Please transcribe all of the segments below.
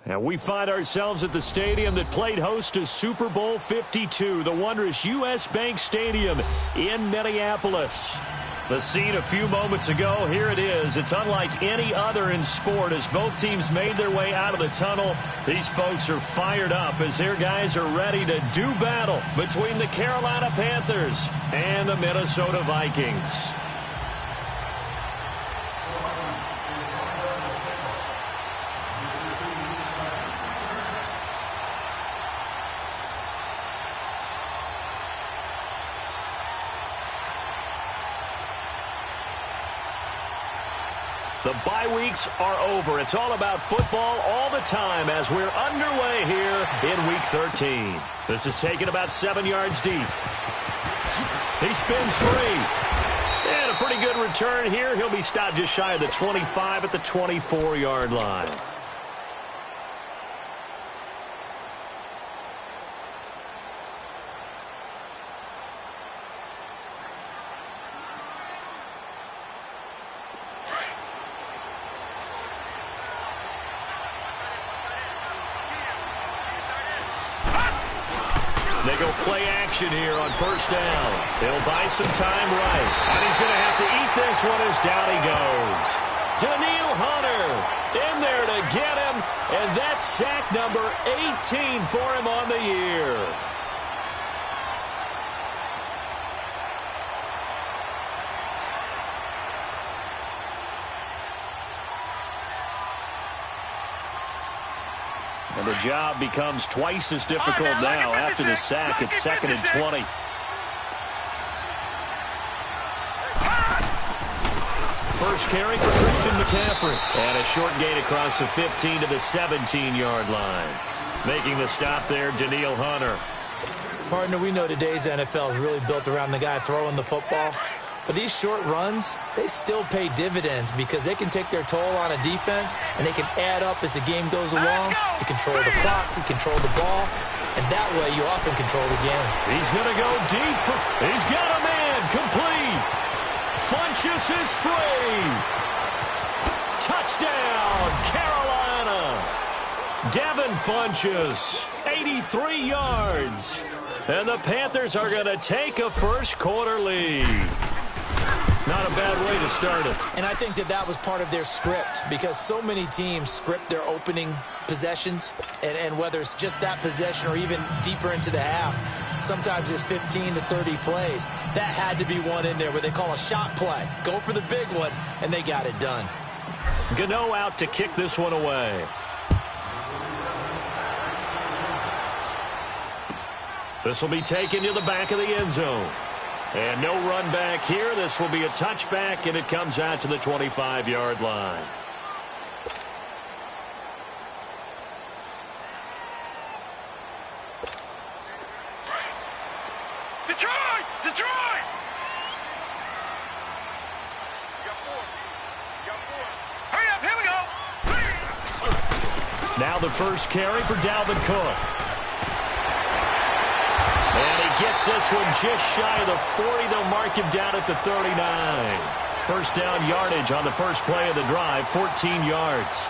And we find ourselves at the stadium that played host to Super Bowl 52, the wondrous U.S. Bank Stadium in Minneapolis. The scene a few moments ago, here it is. It's unlike any other in sport as both teams made their way out of the tunnel. These folks are fired up as their guys are ready to do battle between the Carolina Panthers and the Minnesota Vikings. The bye weeks are over. It's all about football all the time as we're underway here in Week 13. This is taken about 7 yards deep. He spins free. And a pretty good return here. He'll be stopped just shy of the 25 at the 24-yard line. They go play action here on first down. They'll buy some time right. And he's going to have to eat this one as down he goes. Danielle Hunter in there to get him. And that's sack number 18 for him on the year. And the job becomes twice as difficult now after the sack. It's 2nd and 20. First carry for Christian McCaffrey. And a short gain across the 15 to the 17-yard line. Making the stop there, Danielle Hunter. Partner, we know today's NFL is really built around the guy throwing the football. But these short runs, they still pay dividends because they can take their toll on a defense and they can add up as the game goes along. You control the clock, you control the ball, and that way you often control the game. He's going to go deep. He's got a man complete. Funchess is free. Touchdown, Carolina. Devin Funchess, 83 yards. And the Panthers are going to take a first quarter lead. Not a bad way to start it. And I think that was part of their script because so many teams script their opening possessions. And whether it's just that possession or even deeper into the half, sometimes it's 15 to 30 plays. That had to be one in there where they call a shot play. Go for the big one, and they got it done. Gano out to kick this one away. This will be taken to the back of the end zone. And no run back here. This will be a touchback, and it comes out to the 25-yard line. Detroit! Detroit! Hurry up, here we go! Now the first carry for Dalvin Cook. And he gets this one just shy of the 40. They'll mark him down at the 39. First down yardage on the first play of the drive, 14 yards.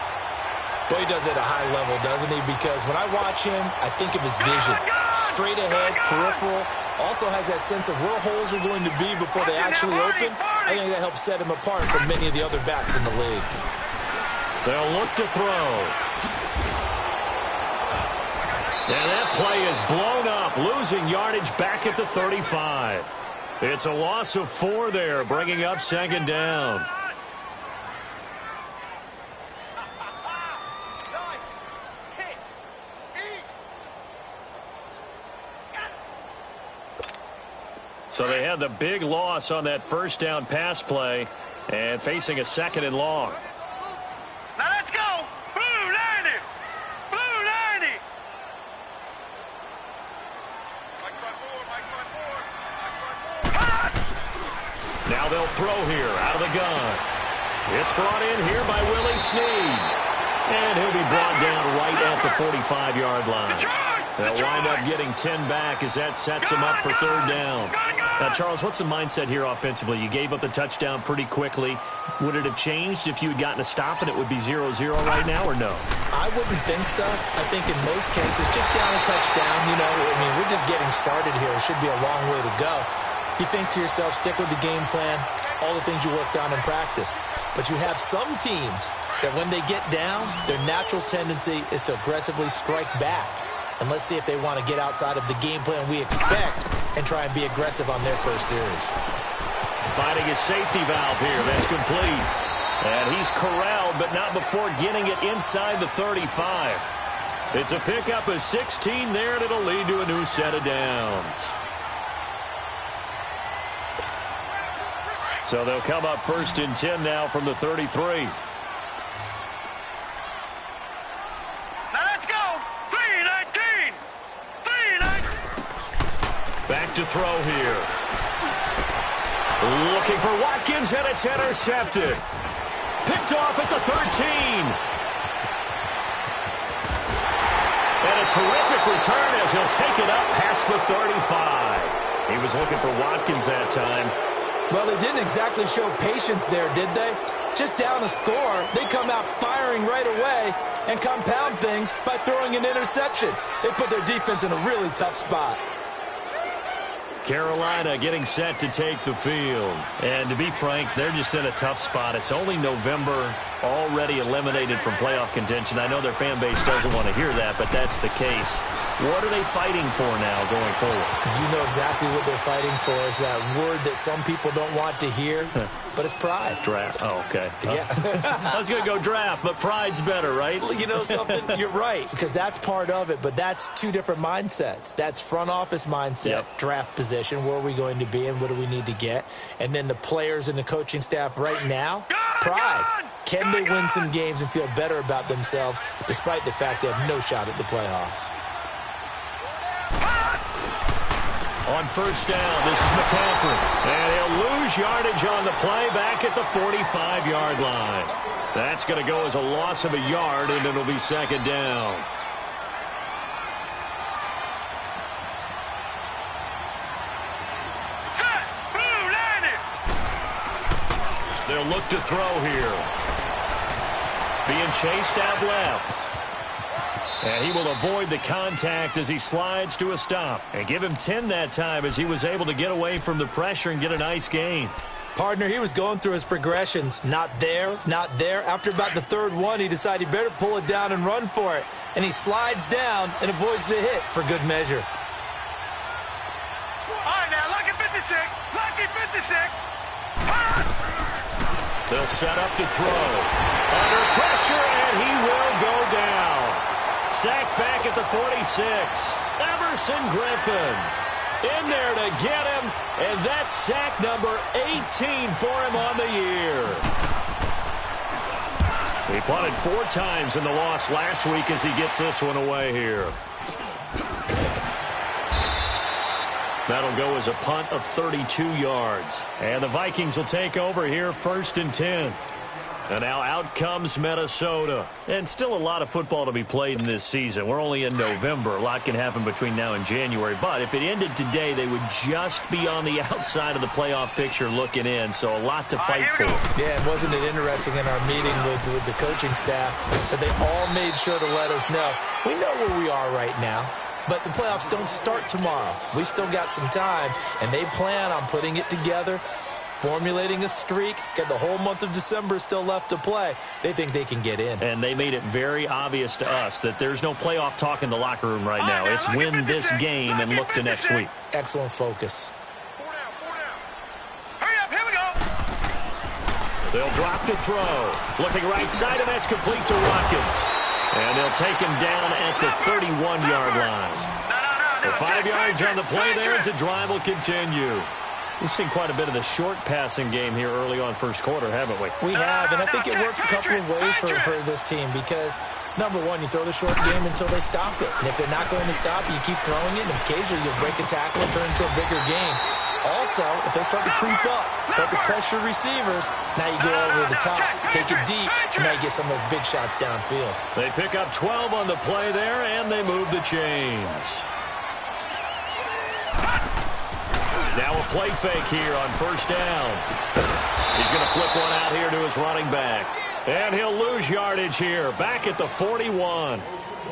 Boy, he does it at a high level, doesn't he? Because when I watch him, I think of his vision. Straight ahead, peripheral. Also has that sense of where holes are going to be before they actually open. I think that helps set him apart from many of the other backs in the league. They'll look to throw. And that play is blown up, losing yardage back at the 35. It's a loss of 4 there, bringing up 2nd down. So they had the big loss on that first down pass play and facing a 2nd and long. Now let's go! Blue 90! Blue 90! Now they'll throw here out of the gun. It's brought in here by Willie Snead. And he'll be brought down right at the 45-yard line. They'll wind up getting 10 back as that sets him up for 3rd down. Now, Charles, what's the mindset here offensively? You gave up the touchdown pretty quickly. Would it have changed if you had gotten a stop and it would be 0-0 right now, or no? I wouldn't think so. I think in most cases, just down a touchdown, we're just getting started here. It should be a long way to go. You think to yourself, stick with the game plan, all the things you worked on in practice. But you have some teams that when they get down, their natural tendency is to aggressively strike back. And let's see if they want to get outside of the game plan we expect and try and be aggressive on their first series. Finding his safety valve here. That's complete. And he's corralled, but not before getting it inside the 35. It's a pickup of 16 there, and it'll lead to a new set of downs. So they'll come up 1st and 10 now from the 33. Back to throw here. Looking for Watkins, and it's intercepted. Picked off at the 13. And a terrific return as he'll take it up past the 35. He was looking for Watkins that time. Well, they didn't exactly show patience there, did they? Just down a score, they come out firing right away and compound things by throwing an interception. They put their defense in a really tough spot. Carolina getting set to take the field. And to be frank, they're just in a tough spot. It's only November, already eliminated from playoff contention. I know their fan base doesn't want to hear that, but that's the case. What are they fighting for now going forward? You know exactly what they're fighting for. Is that word that some people don't want to hear, but it's pride. Draft. Oh, okay. Yeah. I was going to go draft, but pride's better, right? You know something? You're right, because that's part of it, but that's two different mindsets. That's front office mindset, draft position, where are we going to be and what do we need to get? And then the players and the coaching staff right now, pride. Can they win some games and feel better about themselves despite the fact they have no shot at the playoffs? On 1st down, this is McCaffrey. And he'll lose yardage on the play back at the 45-yard line. That's going to go as a loss of a yard, and it'll be 2nd down. They'll look to throw here. Being chased out left. And he will avoid the contact as he slides to a stop. And give him 10 that time as he was able to get away from the pressure and get a nice gain. Partner, he was going through his progressions. Not there, not there. After about the 3rd one, he decided he better pull it down and run for it. And he slides down and avoids the hit for good measure. All right, now, lucky 56. Lucky 56. They'll set up to throw. Under pressure, and he will go down. Sacked back at the 46. Everson Griffin in there to get him, and that's sack number 18 for him on the year. He punted 4 times in the loss last week as he gets this one away here. That'll go as a punt of 32 yards. And the Vikings will take over here 1st and 10. And now out comes Minnesota. And still a lot of football to be played in this season. We're only in November. A lot can happen between now and January. But if it ended today, they would just be on the outside of the playoff picture looking in. So a lot to fight for. Yeah, wasn't it interesting in our meeting with the coaching staff that they all made sure to let us know. We know where we are right now. But the playoffs don't start tomorrow. We still got some time. And they plan on putting it together, formulating a streak, got the whole month of December still left to play. They think they can get in. And they made it very obvious to us that there's no playoff talk in the locker room right now. It's win this game and look to next week. Excellent focus. Hurry up, here we go. They'll drop to throw. Looking right side, and that's complete to Watkins. And they'll take him down at the 31-yard line. The 5 yards on the play there as the drive will continue. We've seen quite a bit of the short passing game here early on first quarter, haven't we? We have, and I think it works a couple of ways for this team because, number one, you throw the short game until they stop it. And if they're not going to stop it, you keep throwing it, and occasionally you'll break a tackle and turn it into a bigger game. Also, if they start to creep up, start to pressure receivers, now you go over the top, take it deep, and now you get some of those big shots downfield. They pick up 12 on the play there, and they move the chains. Now a play fake here on first down. He's going to flip one out here to his running back. And he'll lose yardage here, back at the 41.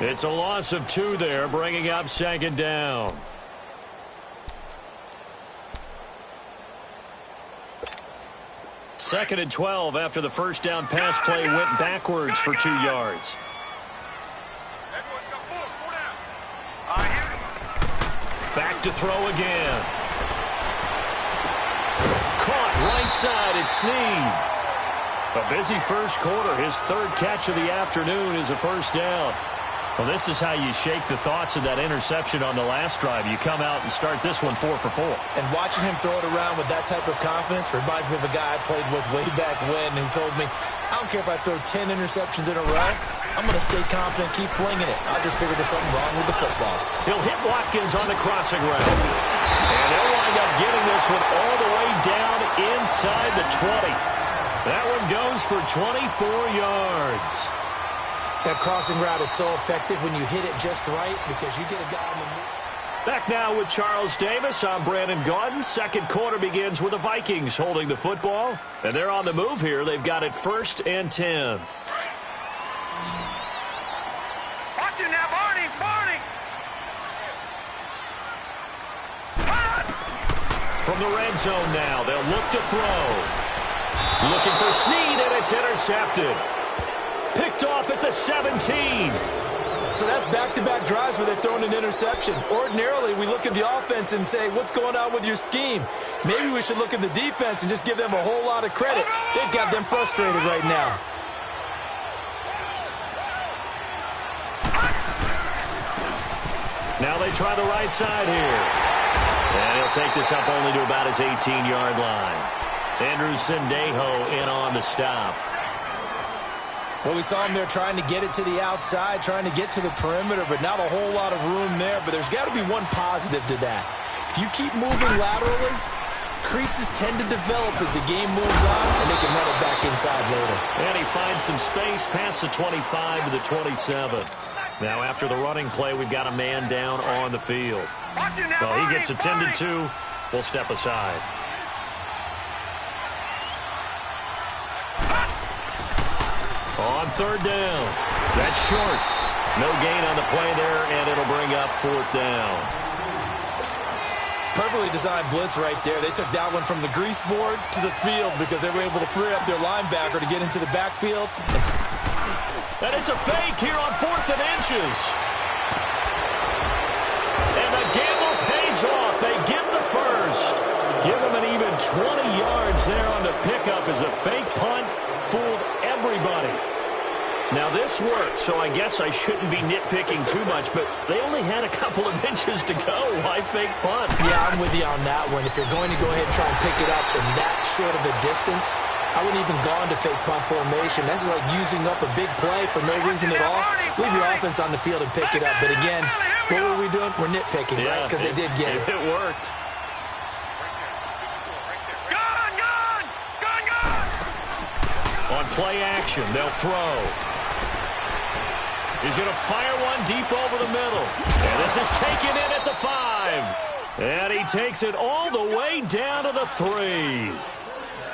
It's a loss of 2 there, bringing up second down. Second and 12 after the first down pass play went backwards for 2 yards. Back to throw again. Caught right side. It's Snead. A busy first quarter. His 3rd catch of the afternoon is a first down. Well, this is how you shake the thoughts of that interception on the last drive. You come out and start this one 4 for 4. And watching him throw it around with that type of confidence reminds me of a guy I played with way back when who told me, I don't care if I throw 10 interceptions in a row. I'm going to stay confident, keep flinging it. I just figured there's something wrong with the football. He'll hit Watkins on the crossing route. And they'll wind up getting this one all the way down inside the 20. That one goes for 24 yards. That crossing route is so effective when you hit it just right because you get a guy in the middle. Back now with Charles Davis. I'm Brandon Gaudin. Second quarter begins with the Vikings holding the football. And they're on the move here. They've got it 1st and 10. Watch it now, Barney, Barney. From the red zone now, they'll look to throw. Looking for Snead, and it's intercepted. Picked off at the 17. So that's back-to-back drives where they've thrown an interception. Ordinarily, we look at the offense and say, what's going on with your scheme? Maybe we should look at the defense and just give them a whole lot of credit. They've got them frustrated right now. Now they try the right side here. And he'll take this up only to about his 18-yard line. Andrew Sendejo in on the stop. Well, we saw him there trying to get it to the outside, trying to get to the perimeter, but not a whole lot of room there. But there's got to be one positive to that. If you keep moving laterally, creases tend to develop as the game moves on, and they can run it back inside later. And he finds some space past the 25 to the 27. Now, after the running play, we've got a man down on the field. Well, he gets attended to. We'll step aside. On 3rd down. That's short. No gain on the play there, and it'll bring up 4th down. Perfectly designed blitz right there. They took that one from the grease board to the field because they were able to free up their linebacker to get into the backfield. And it's a fake here on 4th and inches. And the gamble pays off. They get the first. Give them an even 20 yards there on the pickup as a fake punt fooled everybody. Now, this worked, so I guess I shouldn't be nitpicking too much, but they only had a couple of inches to go. Why fake punt? Yeah, I'm with you on that one. If you're going to go ahead and try and pick it up in that short of a distance, I wouldn't even gone to fake punt formation. This is like using up a big play for no reason at all. Leave your offense on the field and pick it up. But again, what were we doing? We're nitpicking, right? Because they did get it. It worked. On play action, they'll throw. He's going to fire one deep over the middle. And this is taken in at the 5. And he takes it all the way down to the 3.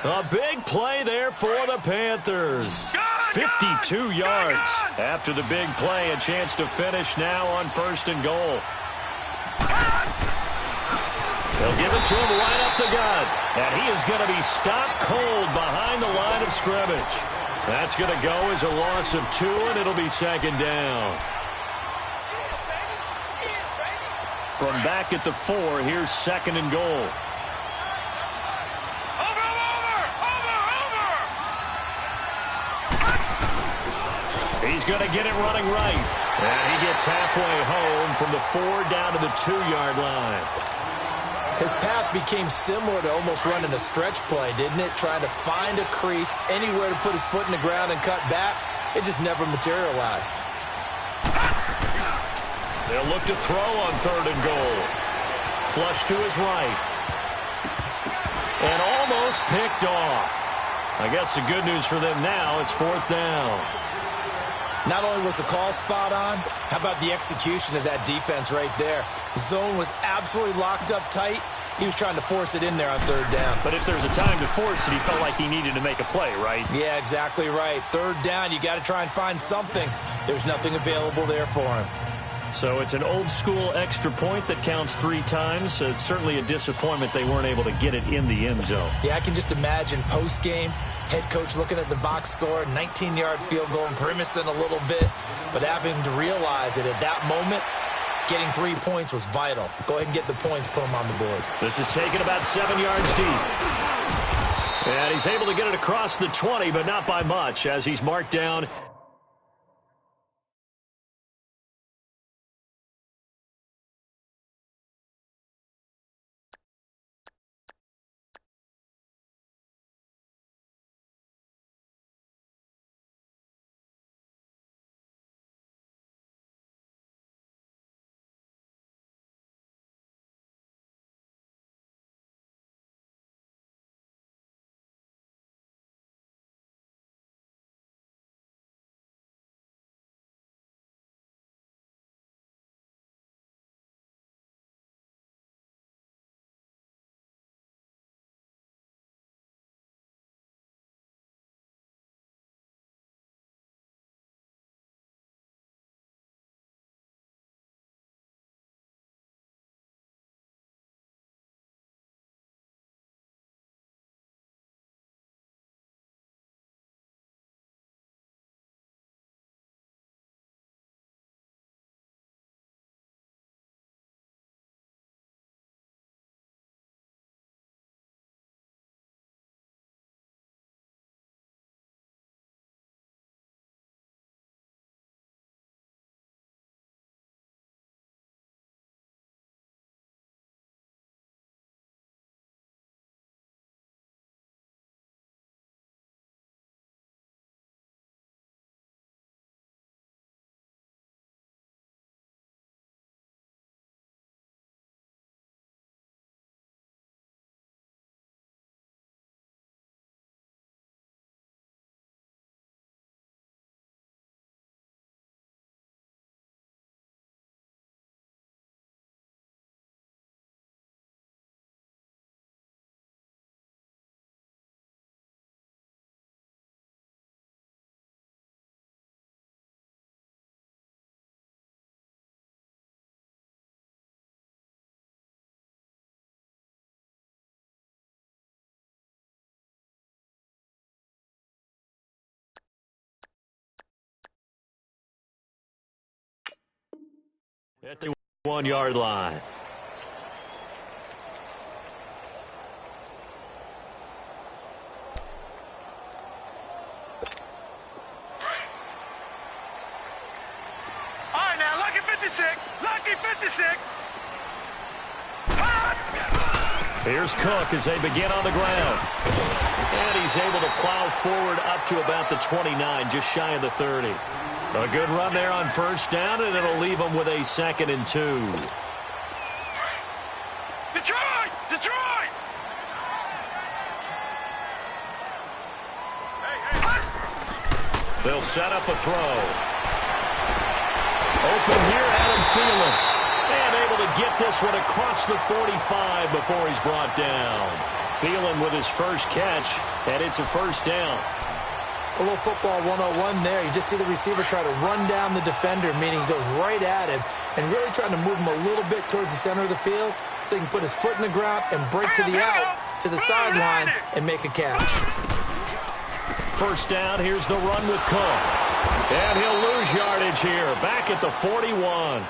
A big play there for the Panthers. 52 yards after the big play. A chance to finish now on 1st and goal. They'll give it to him right up the gut. And he is going to be stopped cold behind the line of scrimmage. That's going to go as a loss of 2, and it'll be 2nd down. From back at the 4, here's 2nd and goal. He's going to get it running right. And he gets halfway home from the 4 down to the 2-yard line. His path became similar to almost running a stretch play, didn't it? Trying to find a crease, anywhere to put his foot in the ground and cut back. It just never materialized. They'll look to throw on 3rd and goal. Flush to his right. And almost picked off. I guess the good news for them now, it's 4th down. Not only was the call spot on, how about the execution of that defense right there? The zone was absolutely locked up tight. He was trying to force it in there on third down. But if there's a time to force it, he felt like he needed to make a play, right? Yeah, exactly right. Third down, you got to try and find something. There's nothing available there for him. So it's an old-school extra point that counts 3 times. It's certainly a disappointment they weren't able to get it in the end zone. Yeah, I can just imagine post-game, head coach looking at the box score, 19-yard field goal, grimacing a little bit, but having to realize that at that moment, getting 3 points was vital. Go ahead and get the points, put them on the board. This is taken about 7 yards deep. And he's able to get it across the 20, but not by much, as he's marked down. At the 1-yard line. All right, now, lucky 56. Lucky 56. Here's Cook as they begin on the ground. And he's able to plow forward up to about the 29, just shy of the 30. A good run there on first down, and it'll leave them with a 2nd and 2. Detroit! Detroit! They'll set up a throw. Open here, Adam Thielen. And able to get this one across the 45 before he's brought down. Thielen with his first catch, and it's a first down. A little football 101 there. You just see the receiver try to run down the defender, meaning he goes right at him and really trying to move him a little bit towards the center of the field so he can put his foot in the ground and break to the out, to the sideline, and make a catch. First down, here's the run with Cook. And he'll lose yardage here, back at the 41.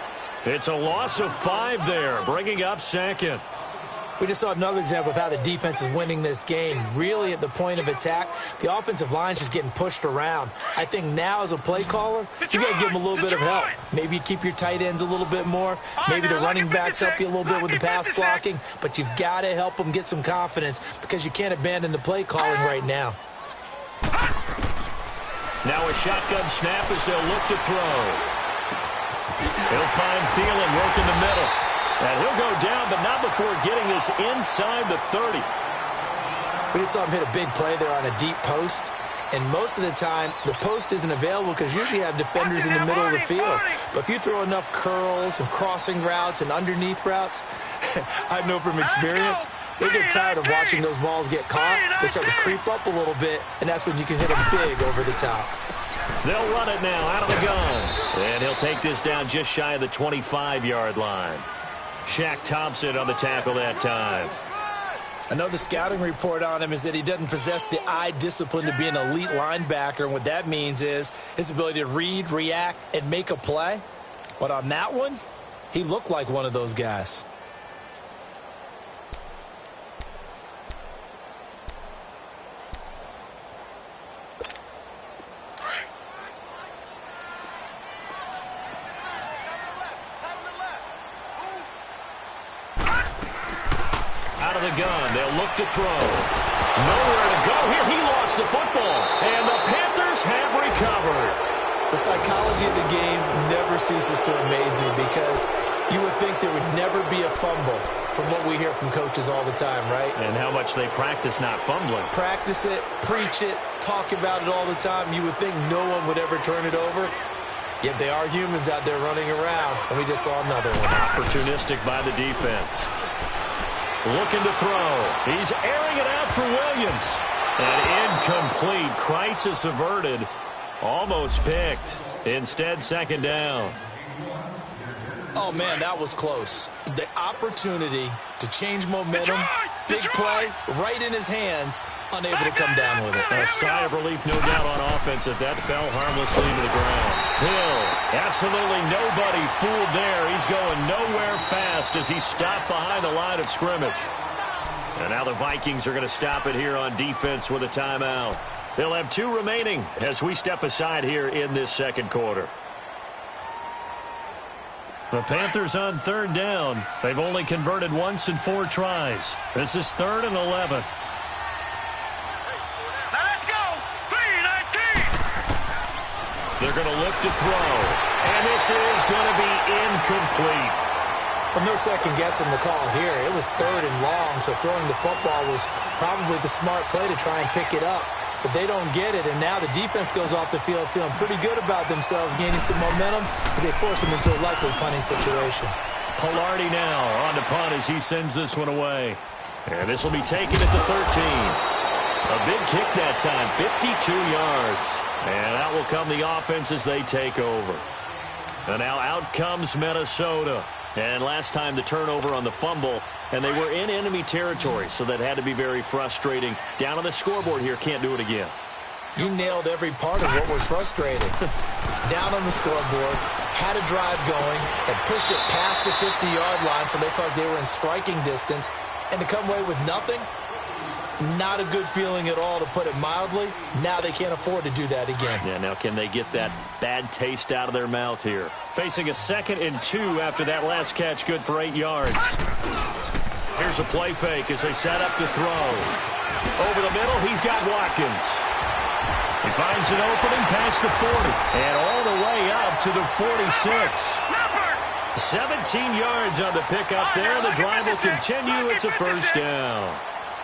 It's a loss of 5 there, bringing up 2nd. We just saw another example of how the defense is winning this game. Really at the point of attack, the offensive line's just getting pushed around. I think now as a play caller, you got to give them a little bit of help. Maybe you keep your tight ends a little bit more. Maybe the running backs help you a little bit with the pass blocking. But you've got to help them get some confidence because you can't abandon the play calling right now. Now a shotgun snap as they'll look to throw. He'll find Thielen working the middle. And he'll go down, but not before getting this inside the 30. We just saw him hit a big play there on a deep post. And most of the time, the post isn't available because usually you have defenders in the middle of the field. But if you throw enough curls and crossing routes and underneath routes, I know from experience, they get tired of watching those balls get caught. They start to creep up a little bit, and that's when you can hit them big over the top. They'll run it now out of the gun. And he'll take this down just shy of the 25-yard line. Shaq Thompson on the tackle that time. I know the scouting report on him is that he doesn't possess the eye discipline to be an elite linebacker. And what that means is his ability to read, react, and make a play. But on that one, he looked like one of those guys. The gun. They'll look to throw. Nowhere to go here. He lost the football. And the Panthers have recovered. The psychology of the game never ceases to amaze me because you would think there would never be a fumble from what we hear from coaches all the time, right? And how much they practice not fumbling. Practice it, preach it, talk about it all the time. You would think no one would ever turn it over. Yet they are humans out there running around. And we just saw another one. Opportunistic by the defense. Looking to throw. He's airing it out for Williams. An incomplete. Crisis averted. Almost picked. Instead, second down. Oh, man, that was close. The opportunity to change momentum, big play, right in his hands, unable to come down with it. A sigh of relief, no doubt, on offense that fell harmlessly to the ground. Hill, absolutely nobody fooled there. He's going nowhere fast as he stopped behind the line of scrimmage. And now the Vikings are going to stop it here on defense with a timeout. They'll have 2 remaining as we step aside here in this second quarter. The Panthers on third down. They've only converted once in 4 tries. This is 3rd and 11. They're going to look to throw. And this is going to be incomplete. Well, no second guessing the call here. It was 3rd and long, so throwing the football was probably the smart play to try and pick it up. But they don't get it, and now the defense goes off the field feeling pretty good about themselves, gaining some momentum as they force them into a likely punting situation. Polardi now on to punt as he sends this one away. And this will be taken at the 13. A big kick that time, 52 yards. And out will come the offense as they take over. And now out comes Minnesota. And last time the turnover on the fumble, and they were in enemy territory, so that had to be very frustrating. Down on the scoreboard here, can't do it again. You nailed every part of what was frustrating. Down on the scoreboard, had a drive going, and pushed it past the 50-yard line, so they thought they were in striking distance. And to come away with nothing, not a good feeling at all, to put it mildly. Now they can't afford to do that again. Yeah, now can they get that bad taste out of their mouth here? Facing a 2nd and 2 after that last catch, good for 8 yards. Here's a play fake as they set up to throw. Over the middle, he's got Watkins. He finds an opening past the 40 and all the way up to the 46. 17 yards on the pickup there. The drive will continue. It's a first down.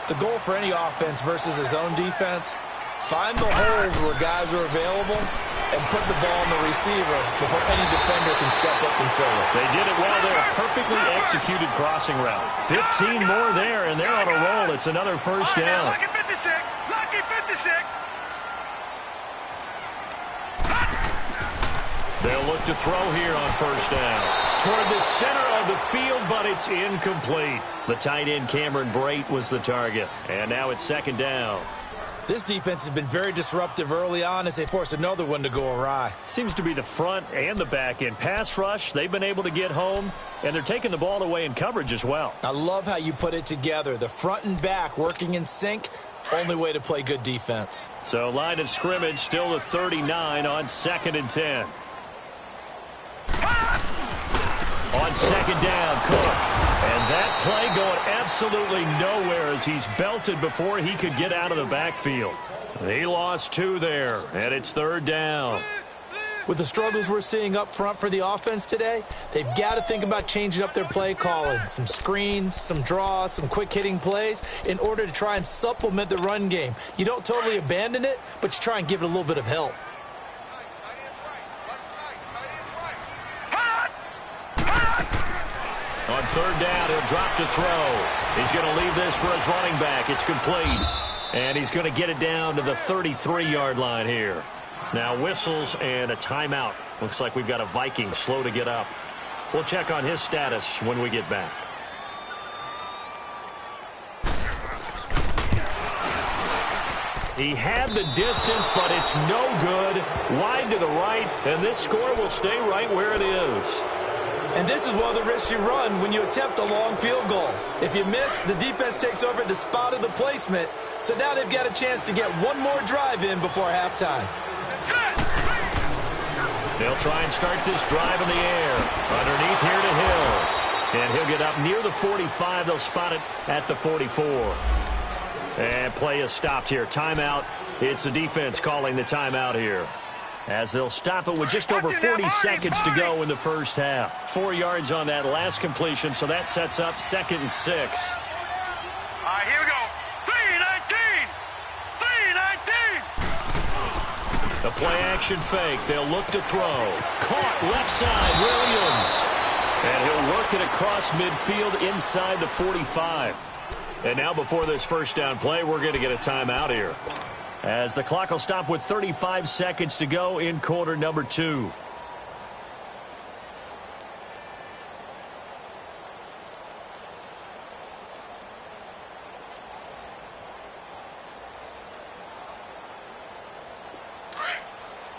The goal for any offense versus his own defense, find the holes where guys are available and put the ball on the receiver before any defender can step up and fill it. They did it well there. A perfectly executed crossing route. 15 more there, and they're on a roll. It's another first down. Lucky 56. Lucky 56. They'll look to throw here on first down. Toward the center of the field, but it's incomplete. The tight end, Cameron Brate, was the target. And now it's second down. This defense has been very disruptive early on as they force another one to go awry. Seems to be the front and the back end. Pass rush, they've been able to get home, and they're taking the ball away in coverage as well. I love how you put it together. The front and back working in sync, only way to play good defense. So line of scrimmage still the 39 on 2nd and 10. On second down, Cook. And that play going absolutely nowhere as he's belted before he could get out of the backfield. He lost 2 there, and it's third down. With the struggles we're seeing up front for the offense today, they've got to think about changing up their play calling. Some screens, some draws, some quick-hitting plays in order to try and supplement the run game. You don't totally abandon it, but you try and give it a little bit of help. On third down, he'll drop to throw. He's going to leave this for his running back. It's complete. And he's going to get it down to the 33-yard line here. Now whistles and a timeout. Looks like we've got a Viking slow to get up. We'll check on his status when we get back. He had the distance, but it's no good. Wide to the right, and this score will stay right where it is. And this is one of the risks you run when you attempt a long field goal. If you miss, the defense takes over at the spot of the placement. So now they've got a chance to get one more drive in before halftime. They'll try and start this drive in the air. Underneath here to Hill. And he'll get up near the 45. They'll spot it at the 44. And play is stopped here. Timeout. It's the defense calling the timeout here, as they'll stop it with just over 40 seconds to go in the first half. 4 yards on that last completion, so that sets up 2nd and 6. All right, here we go. 3-19. 3-19. The play-action fake. They'll look to throw. Caught left side, Williams. And he'll work it across midfield inside the 45. And now before this first down play, we're going to get a timeout here, as the clock will stop with 35 seconds to go in quarter number 2.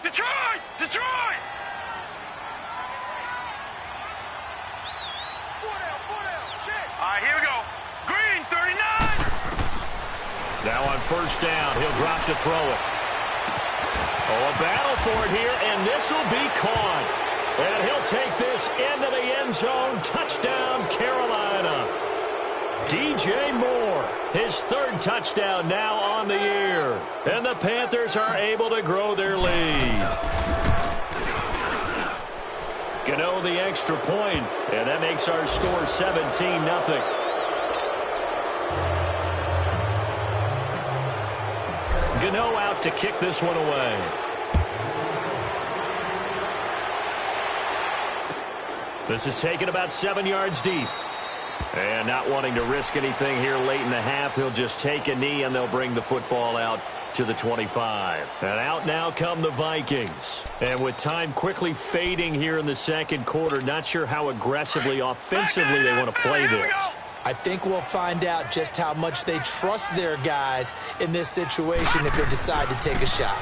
Detroit! Detroit! All right, here we go. Green, 39. Now on first down, he'll drop to throw it. Oh, a battle for it here, and this will be caught. And he'll take this into the end zone. Touchdown, Carolina. DJ Moore, his 3rd touchdown now on the year. And the Panthers are able to grow their lead. Gano the extra point, and that makes our score 17-0. Gano out to kick this one away. This is taken about 7 yards deep. And not wanting to risk anything here late in the half, he'll just take a knee and they'll bring the football out to the 25. And out now come the Vikings. And with time quickly fading here in the second quarter, not sure how aggressively, offensively they want to play this. I think we'll find out just how much they trust their guys in this situation if they decide to take a shot.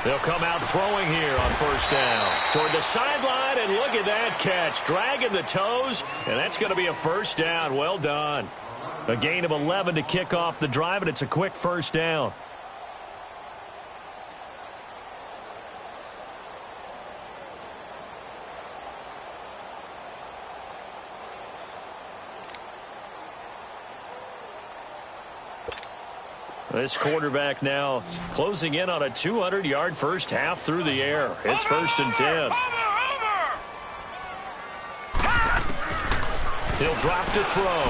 They'll come out throwing here on first down. Toward the sideline, and look at that catch. Dragging the toes, and that's going to be a first down. Well done. A gain of 11 to kick off the drive, and it's a quick first down. This quarterback now closing in on a 200-yard first half through the air. It's 1st and 10. He'll drop to throw.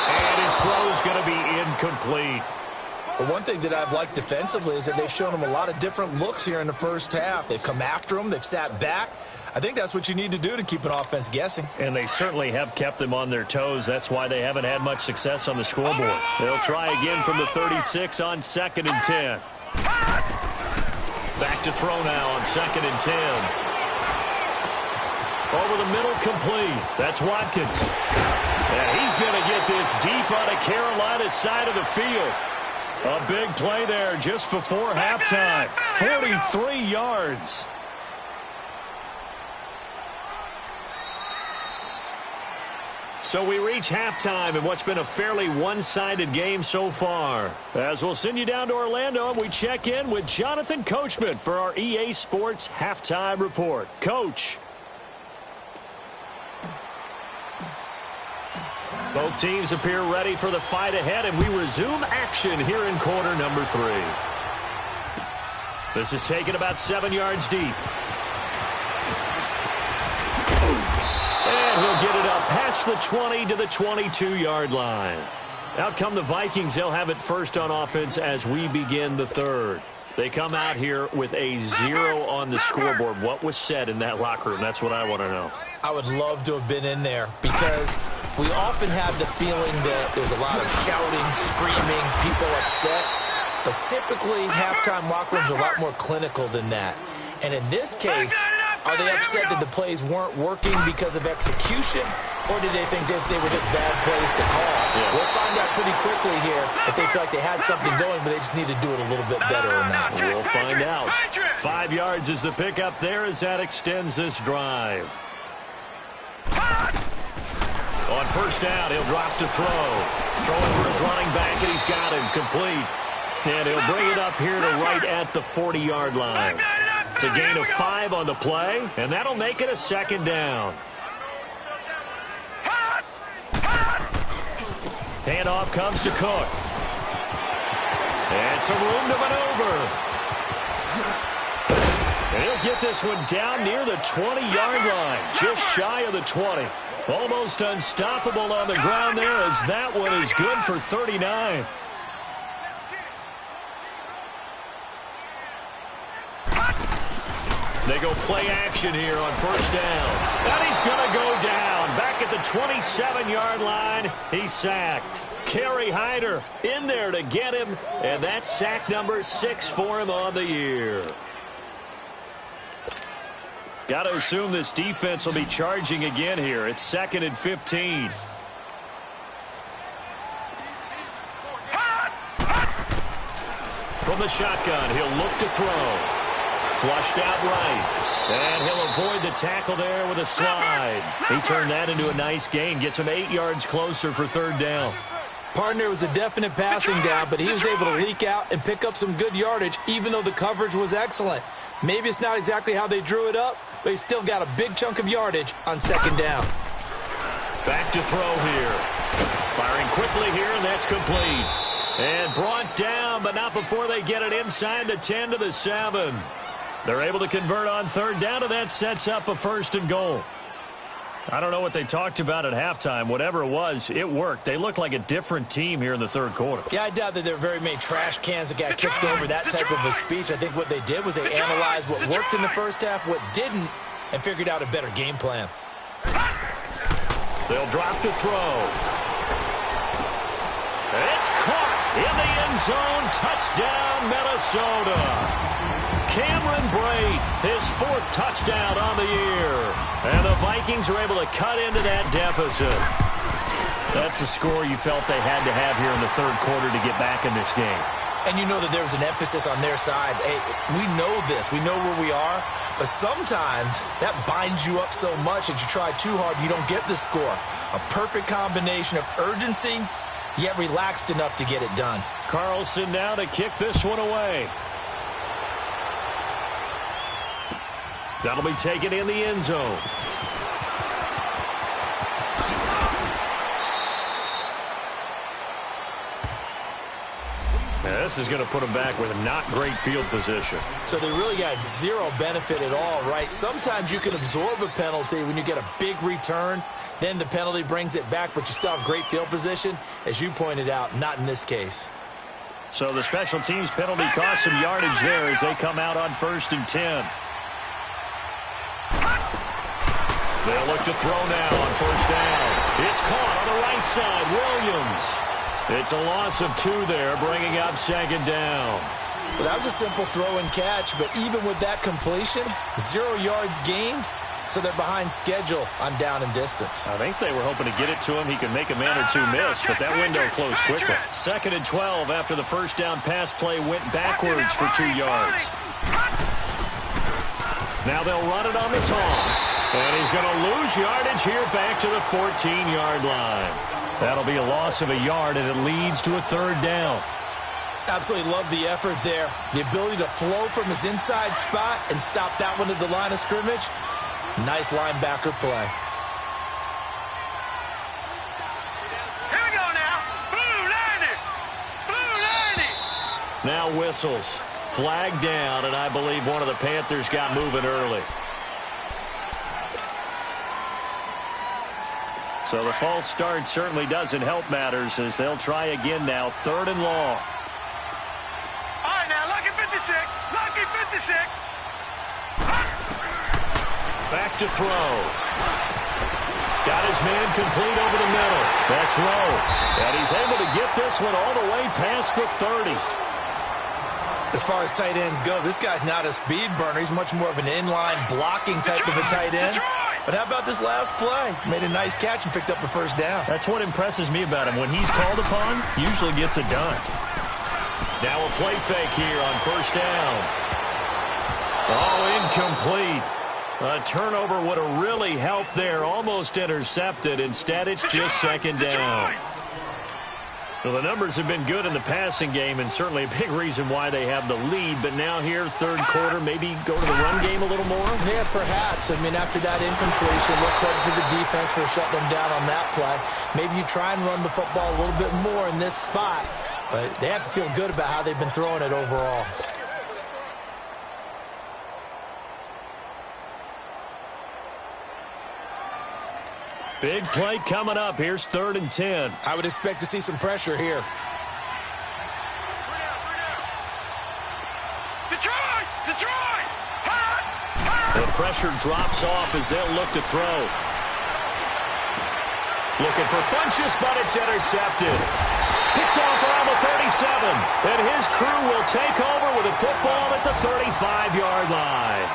And his throw is going to be incomplete. But one thing that I've liked defensively is that they've shown him a lot of different looks here in the first half. They've come after him. They've sat back. I think that's what you need to do to keep an offense guessing. And they certainly have kept them on their toes. That's why they haven't had much success on the scoreboard. They'll try again from the 36 on 2nd and 10. Back to throw now on 2nd and 10. Over the middle, complete. That's Watkins. And he's going to get this deep on a Carolina side of the field. A big play there just before halftime. 43 yards. So we reach halftime in what's been a fairly one-sided game so far. As we'll send you down to Orlando, and we check in with Jonathan Coachman for our EA Sports Halftime Report. Coach. Both teams appear ready for the fight ahead, and we resume action here in quarter number 3. This is taken about 7 yards deep. And he'll get it up past the 20 to the 22-yard line. Out come the Vikings. They'll have it first on offense as we begin the third. They come out here with a 0 on the scoreboard. What was said in that locker room? That's what I want to know. I would love to have been in there because we often have the feeling that there's a lot of shouting, screaming, people upset. But typically, halftime locker rooms are a lot more clinical than that. And in this case, are they upset that the plays weren't working because of execution, or did they think they were just bad plays to call? Yeah. We'll find out pretty quickly here if they feel like they had something going, but they just need to do it a little bit better or not. We'll find out. 5 yards is the pickup there as that extends this drive. On first down, he'll drop to throw. Throwing for his running back, and he's got him complete. And he'll bring it up here to right at the 40-yard line. It's a gain of 5 on the play, and that'll make it a second down. Handoff comes to Cook. And some room to maneuver. And he'll get this one down near the 20-yard line, just shy of the 20. Almost unstoppable on the ground there as that one is good for 39. They go play action here on first down. And he's going to go down. Back at the 27-yard line, he's sacked. Kerry Hyder in there to get him, and that's sack number 6 for him on the year. Got to assume this defense will be charging again here. It's 2nd and 15. From the shotgun, he'll look to throw. Flushed out right. And he'll avoid the tackle there with a slide. He turned that into a nice gain. Gets him 8 yards closer for third down. Partner was a definite passing down, but he was able to leak out and pick up some good yardage, even though the coverage was excellent. Maybe it's not exactly how they drew it up, but he still got a big chunk of yardage on second down. Back to throw here. Firing quickly here, and that's complete. And brought down, but not before they get it inside the 10 to the 7. They're able to convert on third down, and that sets up a 1st and goal. I don't know what they talked about at halftime. Whatever it was, it worked. They look like a different team here in the third quarter. Yeah, I doubt that there were very many trash cans that got kicked over, that type of a speech. I think what they did was they analyzed what worked in the first half, what didn't, and figured out a better game plan. They'll drop to throw. It's caught in the end zone. Touchdown, Minnesota. Cameron Brate, his 4th touchdown on the year. And the Vikings are able to cut into that deficit. That's a score you felt they had to have here in the third quarter to get back in this game. And you know that there was an emphasis on their side. Hey, we know this. We know where we are. But sometimes that binds you up so much that you try too hard, you don't get the score. A perfect combination of urgency, yet relaxed enough to get it done. Carlson now to kick this one away. That'll be taken in the end zone. Now this is going to put them back with not great field position. So they really got zero benefit at all, right? Sometimes you can absorb a penalty when you get a big return. Then the penalty brings it back, but you still have great field position. As you pointed out, not in this case. So the special teams penalty cost some yardage there as they come out on 1st and 10. They'll look to throw now on first down. It's caught on the right side. Williams. It's a loss of 2 there, bringing up 2nd down. Well, that was a simple throw and catch, but even with that completion, 0 yards gained, so they're behind schedule on down and distance. I think they were hoping to get it to him. He could make a man or two miss, but that window closed quickly. 2nd and 12 after the first down pass play went backwards for 2 yards. Now they'll run it on the toss. And he's going to lose yardage here back to the 14-yard line. That'll be a loss of a yard, and it leads to a 3rd down. Absolutely love the effort there. The ability to flow from his inside spot and stop that one at the line of scrimmage. Nice linebacker play. Here we go now. Blue 90. Blue 90. Now whistles. flag down, and I believe one of the Panthers got moving early. So the false start certainly doesn't help matters as they'll try again now. 3rd and long. All right, now, lucky 56. Lucky 56. Back to throw. Got his man complete over the middle. That's Rowe. And he's able to get this one all the way past the 30. As far as tight ends go, this guy's not a speed burner. He's much more of an inline blocking type of a tight end. But how about this last play? Made a nice catch and picked up a first down. That's what impresses me about him. When he's called upon, usually gets it done. Now a play fake here on 1st down. Oh, incomplete. A turnover would have really helped there. Almost intercepted. Instead, it's just 2nd down. Well, the numbers have been good in the passing game and certainly a big reason why they have the lead. But now here, 3rd quarter, maybe go to the run game a little more? Yeah, perhaps. I mean, after that incompletion, look credit to the defense for shutting them down on that play. Maybe you try and run the football a little bit more in this spot. But they have to feel good about how they've been throwing it overall. Big play coming up. Here's 3rd and 10. I would expect to see some pressure here. Detroit! Detroit! The pressure drops off as they'll look to throw. Looking for Funchess, but it's intercepted. Picked off around the 37. And his crew will take over with a football at the 35-yard line.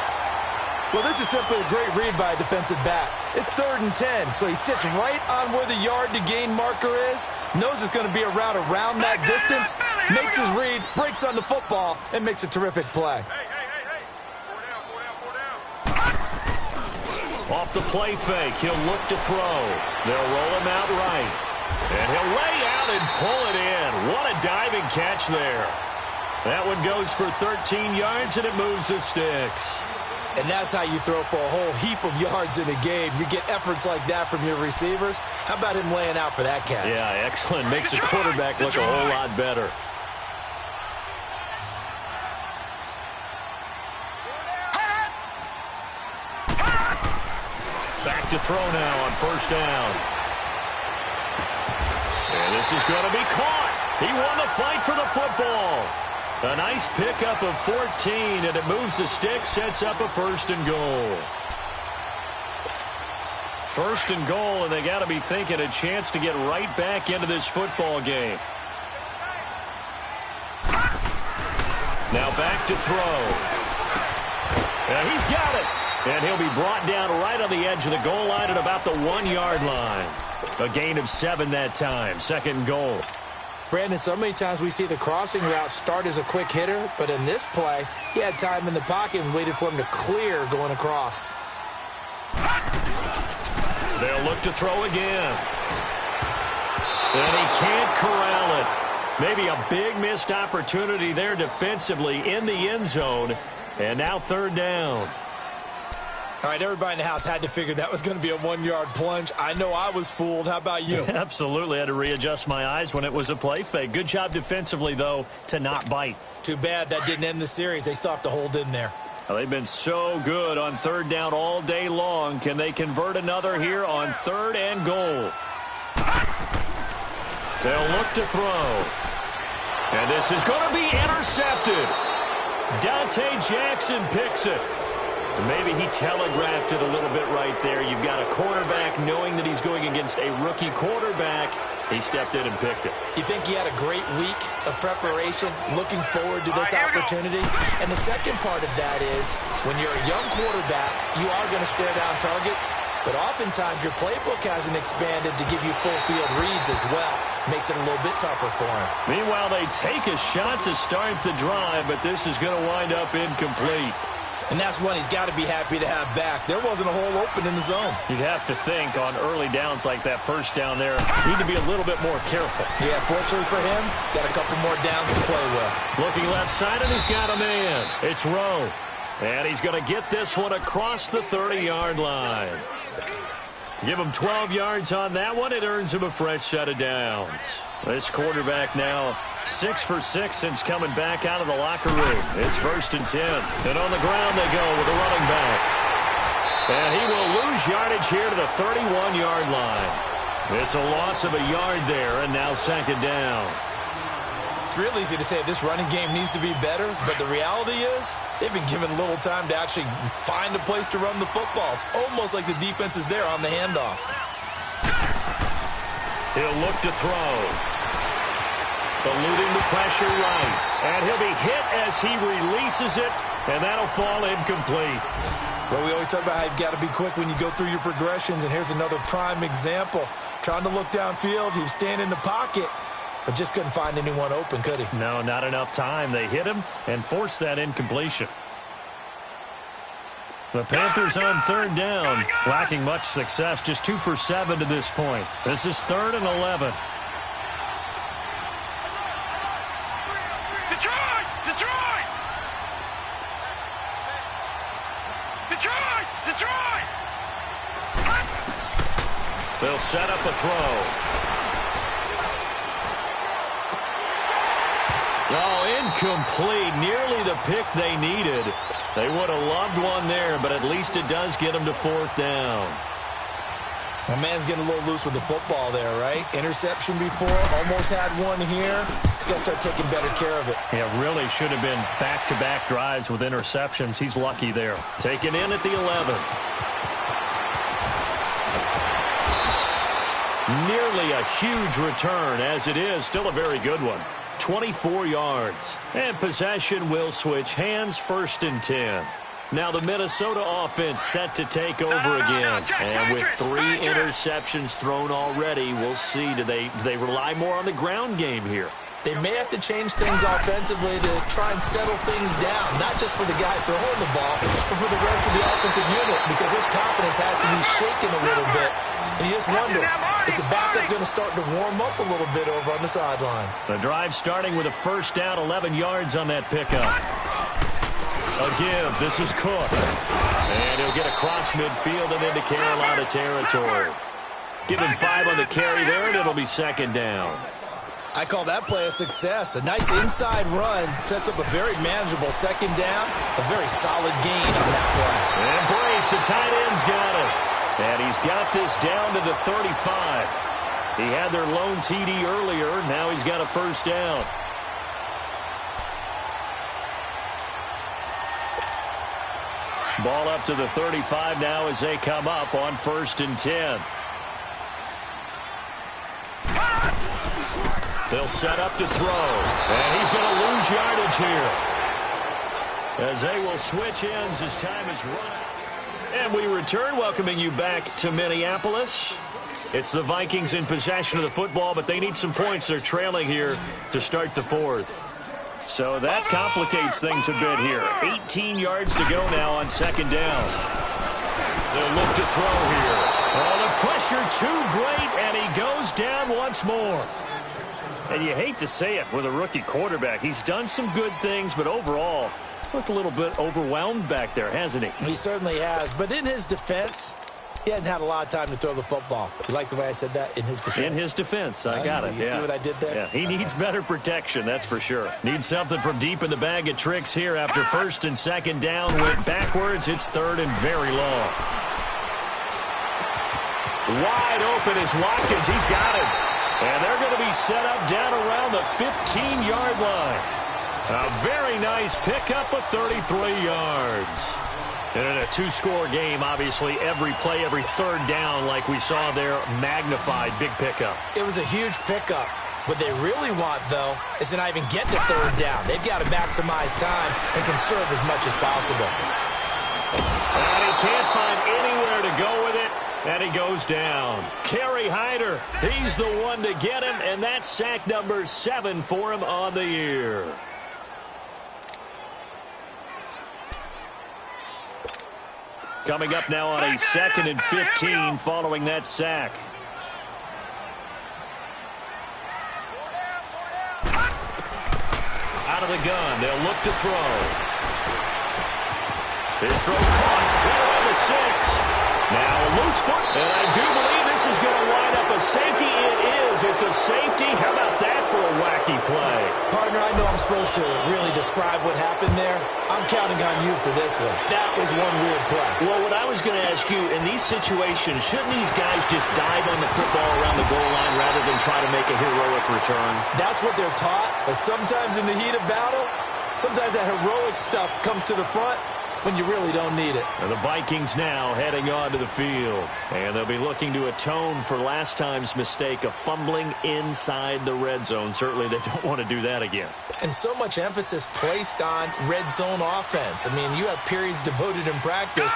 Well, this is simply a great read by a defensive back. It's 3rd and 10, so he sits right on where the yard-to-gain marker is, knows it's going to be a route around that distance, makes his read, breaks on the football, and makes a terrific play. Hey. 4 down. Off the play fake, he'll look to throw. They'll roll him out right. And he'll lay out and pull it in. What a diving catch there. That one goes for 13 yards, and it moves the sticks. And that's how you throw for a whole heap of yards in a game. You get efforts like that from your receivers. How about him laying out for that catch? Yeah, excellent. Makes the quarterback look a whole lot better. Back to throw now on 1st down. And this is going to be caught. He won the fight for the football. A nice pickup of 14, and it moves the stick, sets up a 1st and goal. 1st and goal, and they got to be thinking a chance to get right back into this football game. Now back to throw. And he's got it. And he'll be brought down right on the edge of the goal line at about the 1-yard line. A gain of 7 that time. 2nd and goal. Brandon, so many times we see the crossing route start as a quick hitter, but in this play, he had time in the pocket and waited for him to clear going across. They'll look to throw again. And he can't corral it. Maybe a big missed opportunity there defensively in the end zone. And now 3rd down. All right, everybody in the house had to figure that was going to be a 1-yard plunge. I know I was fooled. How about you? Absolutely. I had to readjust my eyes when it was a play fake. Good job defensively, though, to not bite. Too bad that didn't end the series. They still have to hold in there. Well, they've been so good on 3rd down all day long. Can they convert another here on 3rd and goal? They'll look to throw. And this is going to be intercepted. Dante Jackson picks it. Maybe he telegraphed it a little bit right there. You've got a quarterback knowing that he's going against a rookie quarterback. He stepped in and picked it. You think he had a great week of preparation, looking forward to this opportunity? And the second part of that is, when you're a young quarterback, you are going to stare down targets, but oftentimes your playbook hasn't expanded to give you full field reads as well. Makes it a little bit tougher for him. Meanwhile, they take a shot to start the drive, but this is going to wind up incomplete. And that's one he's got to be happy to have back. There wasn't a hole open in the zone. You'd have to think on early downs like that 1st down there, need to be a little bit more careful. Yeah, fortunately for him, got a couple more downs to play with. Looking left side, and he's got a man. It's Rowe. And he's going to get this one across the 30-yard line. Give him 12 yards on that one. It earns him a fresh set of downs. This quarterback now 6 for 6 since coming back out of the locker room. It's 1st and 10. And on the ground they go with a running back. And he will lose yardage here to the 31-yard line. It's a loss of a yard there, and now 2nd down. It's real easy to say this running game needs to be better, but the reality is they've been given little time to actually find a place to run the football. It's almost like the defense is there on the handoff. He'll look to throw. Eluding the pressure right. And he'll be hit as he releases it, and that'll fall incomplete. Well, we always talk about how you've got to be quick when you go through your progressions, and here's another prime example. Trying to look downfield, he was standing in the pocket, but just couldn't find anyone open, could he? No, not enough time. They hit him and forced that incompletion. The Panthers on 3rd down, lacking much success, just 2 for 7 to this point. This is 3rd and 11. Detroit! Detroit! Detroit! Detroit! They'll set up a throw. Oh, incomplete. Nearly the pick they needed. They would have loved one there, but at least it does get them to 4th down. My man's getting a little loose with the football there, right? Interception before, almost had one here. He's got to start taking better care of it. Yeah, really should have been back-to-back drives with interceptions. He's lucky there. Taken in at the 11. Nearly a huge return, as it is. Still a very good one. 24 yards. And possession will switch hands, 1st and 10. Now the Minnesota offense set to take over again. And with 3 interceptions thrown already, we'll see. Do they rely more on the ground game here? They may have to change things offensively to try and settle things down, not just for the guy throwing the ball, but for the rest of the offensive unit, because his confidence has to be shaken a little bit. And you just wonder, is the backup going to start to warm up a little bit over on the sideline? The drive starting with a 1st down, 11 yards on that pickup. A give. This is Cook. And he'll get across midfield and into Carolina territory. Give him 5 on the carry there, and it'll be 2nd down. I call that play a success. A nice inside run sets up a very manageable 2nd down. A very solid gain on that play. And Brate, the tight end's got it. And he's got this down to the 35. He had their lone TD earlier. Now he's got a 1st down. Ball up to the 35 now as they come up on 1st and 10. They'll set up to throw. And he's going to lose yardage here, as they will switch ends as time is run out. And we return, welcoming you back to Minneapolis. It's the Vikings in possession of the football, but they need some points. They're trailing here to start the 4th. So that complicates things a bit here. 18 yards to go now on 2nd down. They'll look to throw here. Oh, the pressure too great, and he goes down once more. And you hate to say it with a rookie quarterback. He's done some good things, but overall, looked a little bit overwhelmed back there, hasn't he? He certainly has. But in his defense, he hadn't had a lot of time to throw the football. You like the way I said that? In his defense. In his defense. I got it. You see what I did there? Yeah, he needs better protection, that's for sure. Needs something from deep in the bag of tricks here after 1st and 2nd down. Went backwards. It's 3rd and very long. Wide open is Watkins. He's got it. And they're going to be set up down around the 15-yard line. A very nice pickup of 33 yards. And in a 2-score game, obviously, every play, every 3rd down, like we saw there, magnified, big pickup. It was a huge pickup. What they really want, though, is to not even get to 3rd down. They've got to maximize time and conserve as much as possible. And he can't find anywhere to go with it. And he goes down. Kerry Hyder, he's the one to get him, and that's sack number 7 for him on the year. Coming up now on a 2nd and 15 following that sack. Out of the gun, they'll look to throw. His throw caught. Right on the Now a loose foot, and I do believe this is going to wind up a safety. It is. It's a safety. How about that for a wacky play? Partner, I know I'm supposed to really describe what happened there. I'm counting on you for this one. That was one weird play. Well, what I was going to ask you, in these situations, shouldn't these guys just dive on the football around the goal line rather than try to make a heroic return? That's what they're taught, but sometimes in the heat of battle, sometimes that heroic stuff comes to the front when you really don't need it. And the Vikings now heading onto the field. And they'll be looking to atone for last time's mistake of fumbling inside the red zone. Certainly they don't want to do that again. And so much emphasis placed on red zone offense. I mean, you have periods devoted in practice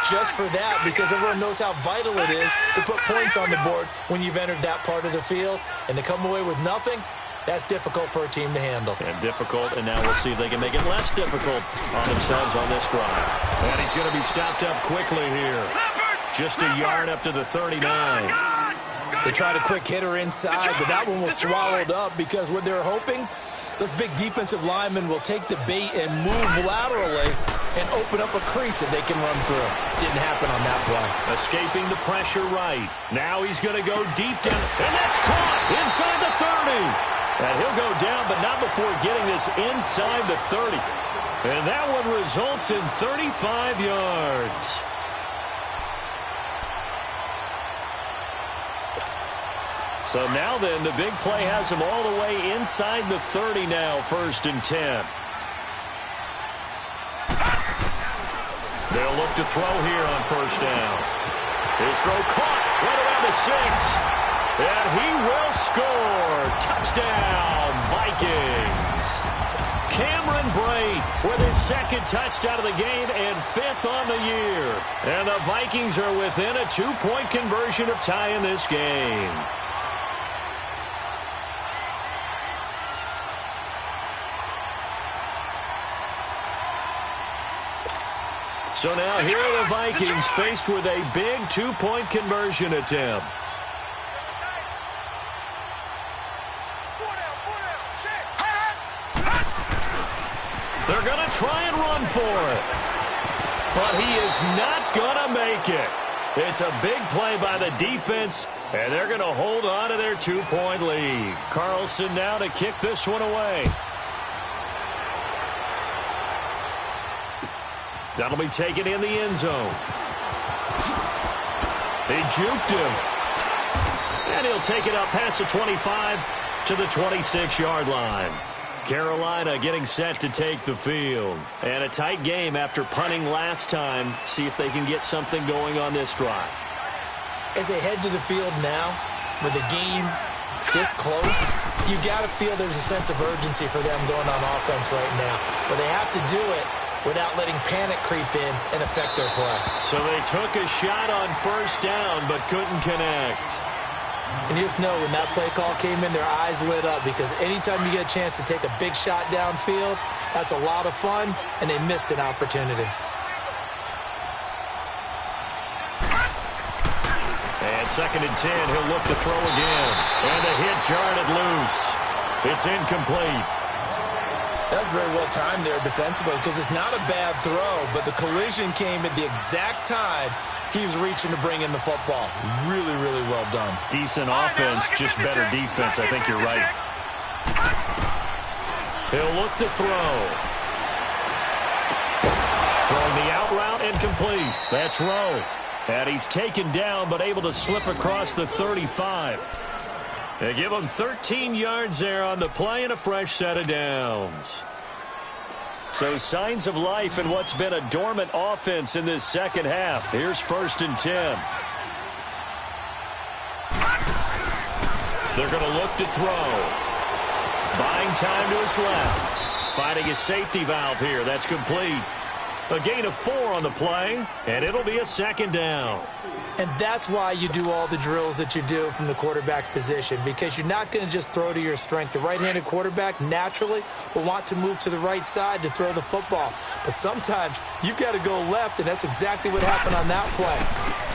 just for that because everyone knows how vital it is to put points on the board when you've entered that part of the field. And to come away with nothing, that's difficult for a team to handle. And difficult, and now we'll see if they can make it less difficult on themselves on this drive. And he's going to be stopped up quickly here. Just a yard up to the 39. They tried a quick hitter inside, but that one was swallowed up because what they're hoping, those big defensive linemen will take the bait and move laterally and open up a crease that they can run through. Didn't happen on that play. Escaping the pressure right. Now he's going to go deep down, and that's caught inside the 30. And he'll go down, but not before getting this inside the 30. And that one results in 35 yards. So now then, the big play has him all the way inside the 30 now, 1st and 10. They'll look to throw here on 1st down. His throw caught right around the 6. And he will score. Touchdown, Vikings. Cameron Brate with his 2nd touchdown of the game and 5th on the year. And the Vikings are within a 2-point conversion of tying this game. So now here are the Vikings faced with a big 2-point conversion attempt. They're going to try and run for it. But he is not going to make it. It's a big play by the defense, and they're going to hold on to their 2-point lead. Carlson now to kick this one away. That'll be taken in the end zone. They juked him. And he'll take it up past the 25 to the 26-yard line. Carolina getting set to take the field. And a tight game after punting last time. See if they can get something going on this drive. As they head to the field now, with the game this close, you got to feel there's a sense of urgency for them going on offense right now. But they have to do it without letting panic creep in and affect their play. So they took a shot on 1st down but couldn't connect. And you just know when that play call came in, their eyes lit up because anytime you get a chance to take a big shot downfield, that's a lot of fun, and they missed an opportunity. And 2nd and 10, he'll look to throw again. And the hit jarred it loose. It's incomplete. That's very well timed there defensively because it's not a bad throw, but the collision came at the exact time he was reaching to bring in the football. Really, really well done. Decent offense, just better defense. I think you're right. He'll look to throw. Throwing the out route and complete. That's Rowe. And he's taken down but able to slip across the 35. They give him 13 yards there on the play and a fresh set of downs. So signs of life in what's been a dormant offense in this second half. Here's 1st and 10. They're going to look to throw. Buying time to his left. Finding his safety valve here. That's complete. A gain of 4 on the play, and it'll be a 2nd down. And that's why you do all the drills that you do from the quarterback position, because you're not going to just throw to your strength. The right-handed quarterback naturally will want to move to the right side to throw the football. But sometimes you've got to go left, and that's exactly what happened on that play.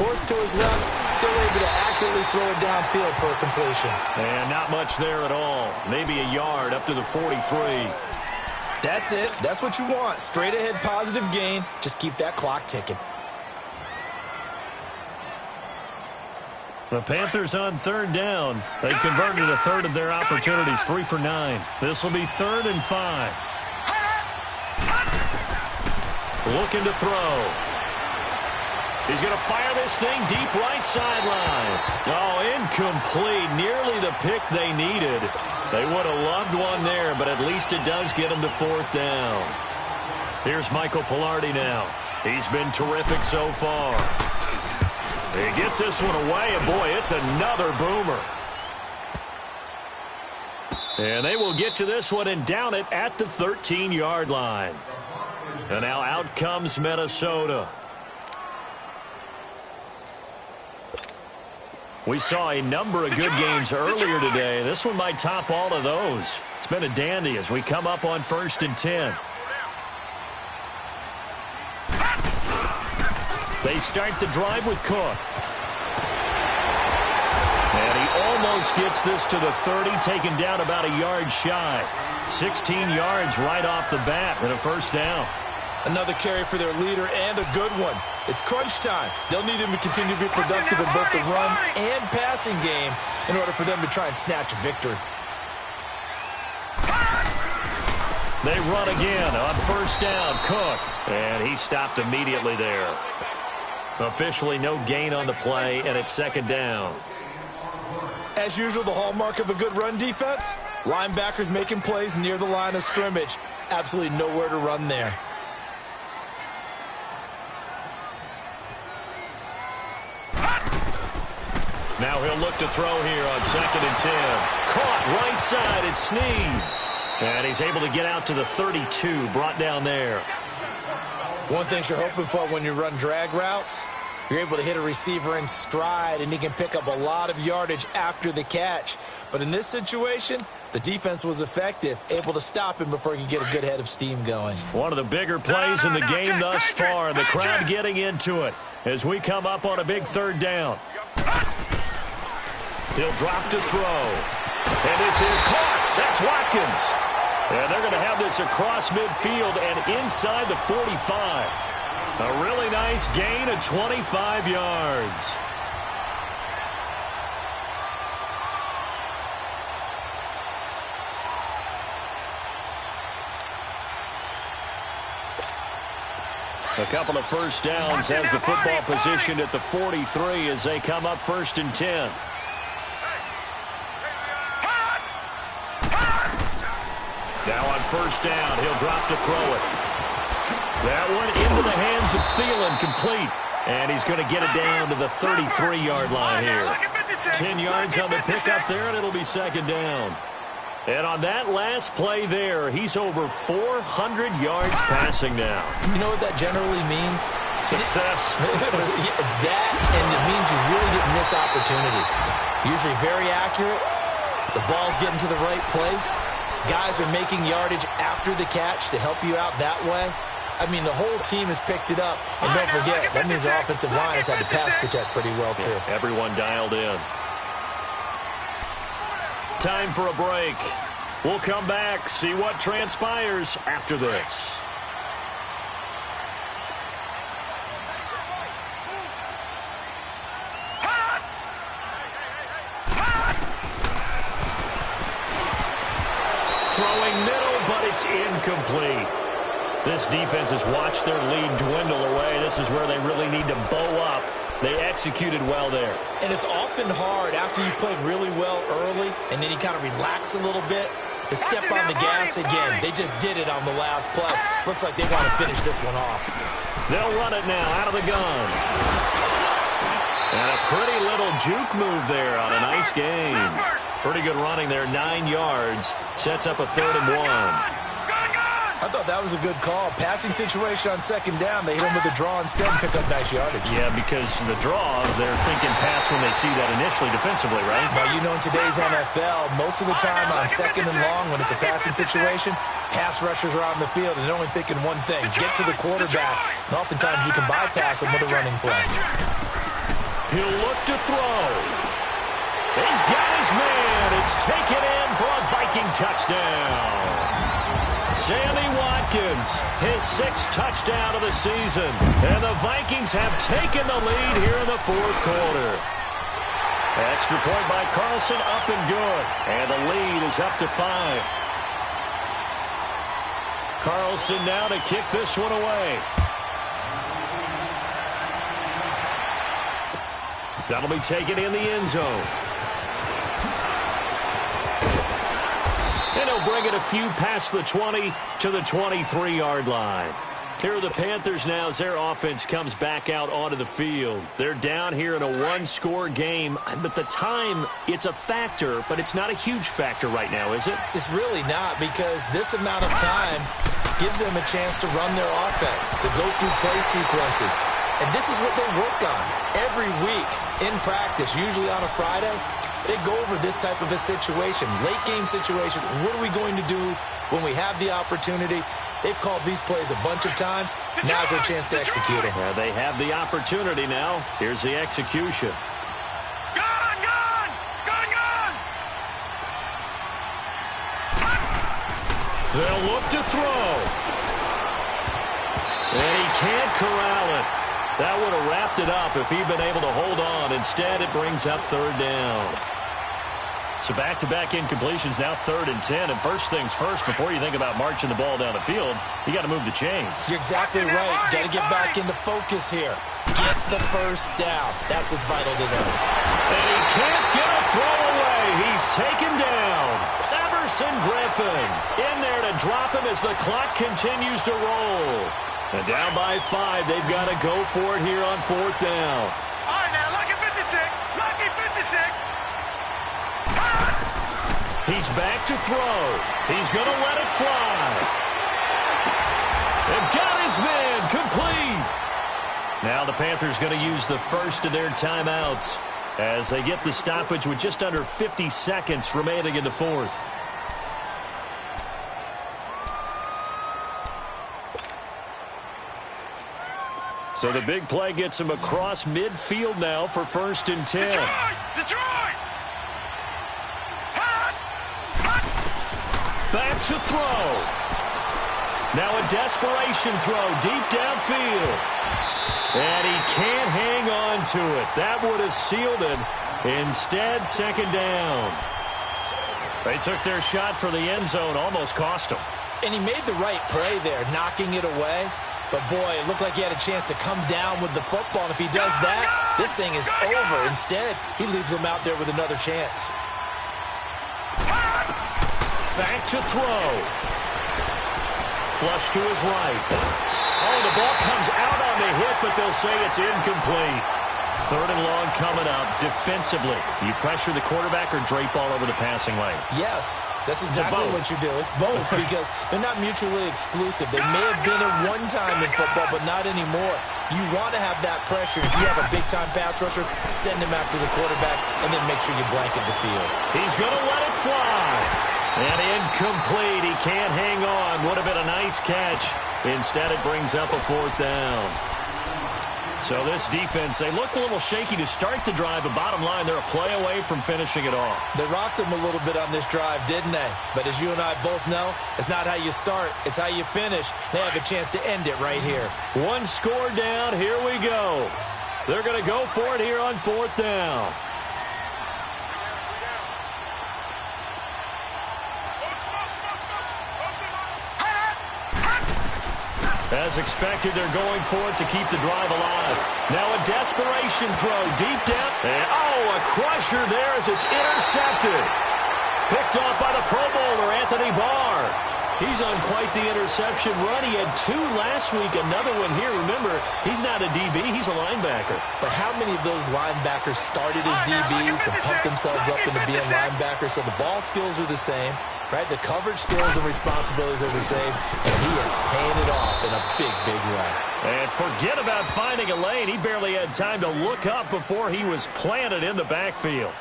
Forced to his left, still able to accurately throw it downfield for a completion. And not much there at all. Maybe a yard up to the 43. That's it. That's what you want. Straight ahead positive gain. Just keep that clock ticking. The Panthers on third down. They've converted a third of their opportunities, 3 for 9. This will be 3rd and 5. Looking to throw. He's going to fire this thing deep right sideline. Oh, incomplete. Nearly the pick they needed. They would have loved one there, but at least it does get them to 4th down. Here's Michael Pilardi now. He's been terrific so far. He gets this one away, and boy, it's another boomer. And they will get to this one and down it at the 13-yard line. And now out comes Minnesota. We saw a number of good games earlier today. This one might top all of those. It's been a dandy as we come up on 1st and 10. They start the drive with Cook. And he almost gets this to the 30, taken down about a yard shy. 16 yards right off the bat and a 1st down. Another carry for their leader and a good one. It's crunch time. They'll need him to continue to be productive in both the run and passing game in order for them to try and snatch a victory. They run again on 1st down. Cook. And he stopped immediately there. Officially no gain on the play, and it's 2nd down. As usual, the hallmark of a good run defense, linebackers making plays near the line of scrimmage. Absolutely nowhere to run there. Now he'll look to throw here on 2nd and 10. Caught right side. It's Snead. And he's able to get out to the 32, brought down there. One thing you're hoping for when you run drag routes, you're able to hit a receiver in stride, and he can pick up a lot of yardage after the catch. But in this situation, the defense was effective, able to stop him before he could get a good head of steam going. One of the bigger plays in the game thus far. The crowd getting into it as we come up on a big 3rd down. He'll drop to throw. And this is caught. That's Watkins. And they're going to have this across midfield and inside the 45. A really nice gain of 25 yards. A couple of 1st downs has the football positioned at the 43 as they come up 1st and 10. Now on 1st down, he'll drop to throw it. That one into the hands of Thielen, complete. And he's going to get it down to the 33-yard line here. 10 yards on the pickup there, and it'll be 2nd down. And on that last play there, he's over 400 yards passing now. You know what that generally means? Success. That, and it means you really didn't miss opportunities. Usually very accurate. The ball's getting to the right place. Guys are making yardage after the catch to help you out that way. I mean, the whole team has picked it up. And don't forget, that means the offensive line has had to pass protect pretty well, too. Yeah, everyone dialed in. Time for a break. We'll come back, see what transpires after this. Throwing middle, but it's incomplete. This defense has watched their lead dwindle away. This is where they really need to bow up. They executed well there. And it's often hard after you've played really well early and then you kind of relax a little bit to step on the gas again. They just did it on the last play. Looks like they want to finish this one off. They'll run it now out of the gun. And a pretty little juke move there on a nice game. Pretty good running there, 9 yards. Sets up a 3rd and 1. I thought that was a good call. Passing situation on 2nd down. They hit him with the draw instead and pick up nice yardage. Yeah, because the draw, they're thinking pass when they see that initially defensively, right? Well, you know, in today's NFL, most of the time on 2nd and long, when it's a passing situation, pass rushers are on the field and they're only thinking one thing, get to the quarterback. And oftentimes you can bypass them with a running play. He'll look to throw. He's got his man. It's taken in for a Viking touchdown. Sammy Watkins, his 6th touchdown of the season. And the Vikings have taken the lead here in the 4th quarter. Extra point by Carlson, up and good. And the lead is up to 5. Carlson now to kick this one away. That'll be taken in the end zone. And he'll bring it a few past the 20 to the 23-yard line. Here are the Panthers now as their offense comes back out onto the field. They're down here in a one-score game, but the time, it's a factor, but it's not a huge factor right now, is it? It's really not, because this amount of time gives them a chance to run their offense, to go through play sequences. And this is what they work on every week in practice, usually on a Friday. They go over this type of a situation, late-game situation. What are we going to do when we have the opportunity? They've called these plays a bunch of times. Now's their chance to execute them. Yeah, they have the opportunity now. Here's the execution. Gone, gone! Gone, gone! They'll look to throw. And he can't corral it. That would have wrapped it up if he'd been able to hold on. Instead, it brings up 3rd down. So back-to-back incompletions, now 3rd and 10. And first things first, before you think about marching the ball down the field, you got to move the chains. You're exactly right. Got to get back into focus here. Get the first down. That's what's vital to them. And he can't get a throw away. He's taken down. Emerson Griffin in there to drop him as the clock continues to roll. And down by 5, they've got to go for it here on 4th down. All right, now, lucky 56. Lucky 56. He's back to throw. He's going to let it fly. And got his man complete. Now the Panthers going to use the first of their timeouts as they get the stoppage with just under 50 seconds remaining in the 4th. So the big play gets him across midfield now for 1st and 10. Detroit! Back to throw. Now a desperation throw deep downfield. And he can't hang on to it. That would have sealed it. Instead, 2nd down. They took their shot for the end zone, almost cost him. And he made the right play there, knocking it away. But, boy, it looked like he had a chance to come down with the football. And if he does that, this thing is over. Instead, he leaves him out there with another chance. Back to throw. Flush to his right. Oh, the ball comes out on the hit, but they'll say it's incomplete. 3rd and long coming up. Defensively, you pressure the quarterback or drape all over the passing lane? Yes, that's exactly what you do. It's both because they're not mutually exclusive. They may have been at one time in football, but not anymore. You want to have that pressure. If you have a big-time pass rusher, send him after the quarterback, and then make sure you blanket the field. He's going to let it fly. And incomplete. He can't hang on. Would have been a nice catch. Instead, it brings up a 4th down. So this defense, they looked a little shaky to start the drive, but bottom line, they're a play away from finishing it off. They rocked them a little bit on this drive, didn't they? But as you and I both know, it's not how you start, it's how you finish. They have a chance to end it right here. 1 score down, here we go. They're going to go for it here on 4th down. As expected, they're going for it to keep the drive alive. Now a desperation throw deep down. And, a crusher there as it's intercepted. Picked off by the Pro Bowler, Anthony Barr. He's on quite the interception run. He had 2 last week, another one here. Remember, he's not a DB, he's a linebacker. But how many of those linebackers started as DBs and pumped themselves up into being linebackers? So the ball skills are the same. Right, the coverage skills and responsibilities are the same, and he is paying it off in a big, big way. And forget about finding a lane. He barely had time to look up before he was planted in the backfield.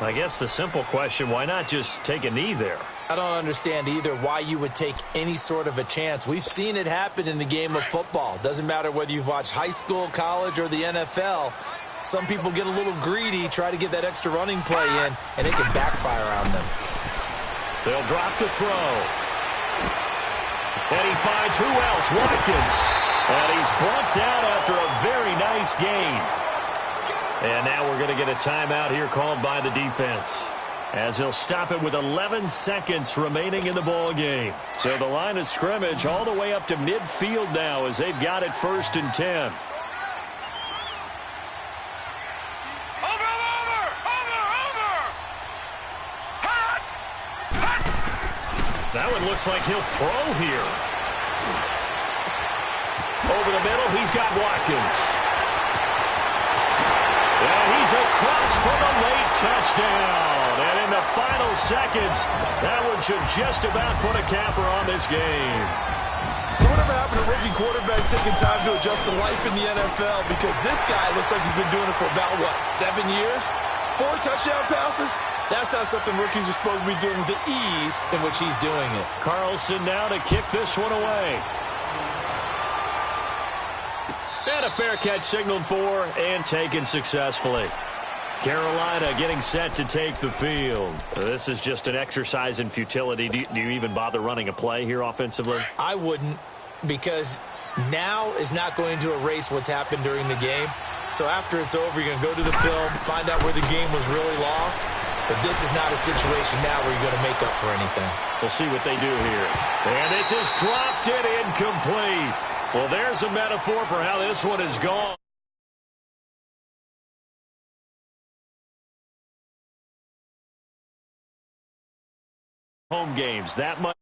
I guess the simple question, why not just take a knee there? I don't understand either why you would take any sort of a chance. We've seen it happen in the game of football. Doesn't matter whether you've watched high school, college, or the NFL. Some people get a little greedy, try to get that extra running play in, and it can backfire on them. They'll drop the throw. And he finds who else? Watkins. And he's brought down after a very nice gain. And now we're going to get a timeout here called by the defense, as he'll stop it with 11 seconds remaining in the ball game. So the line of scrimmage all the way up to midfield now as they've got it 1st and 10. That one looks like he'll throw here. Over the middle, he's got Watkins. And he's across for the late touchdown. And in the final seconds, that one should just about put a capper on this game. So whatever happened to rookie quarterbacks taking time to adjust to life in the NFL? Because this guy looks like he's been doing it for about, 7 years? 4 touchdown passes? That's not something rookies are supposed to be doing with the ease in which he's doing it. Carlson now to kick this one away. And a fair catch signaled for and taken successfully. Carolina getting set to take the field. This is just an exercise in futility. Do you even bother running a play here offensively? I wouldn't, because now is not going to erase what's happened during the game. So after it's over, you're going to go to the film, find out where the game was really lost. But this is not a situation now where you're going to make up for anything. We'll see what they do here. And this is dropped and incomplete. Well, there's a metaphor for how this one is gone. Home games, that much.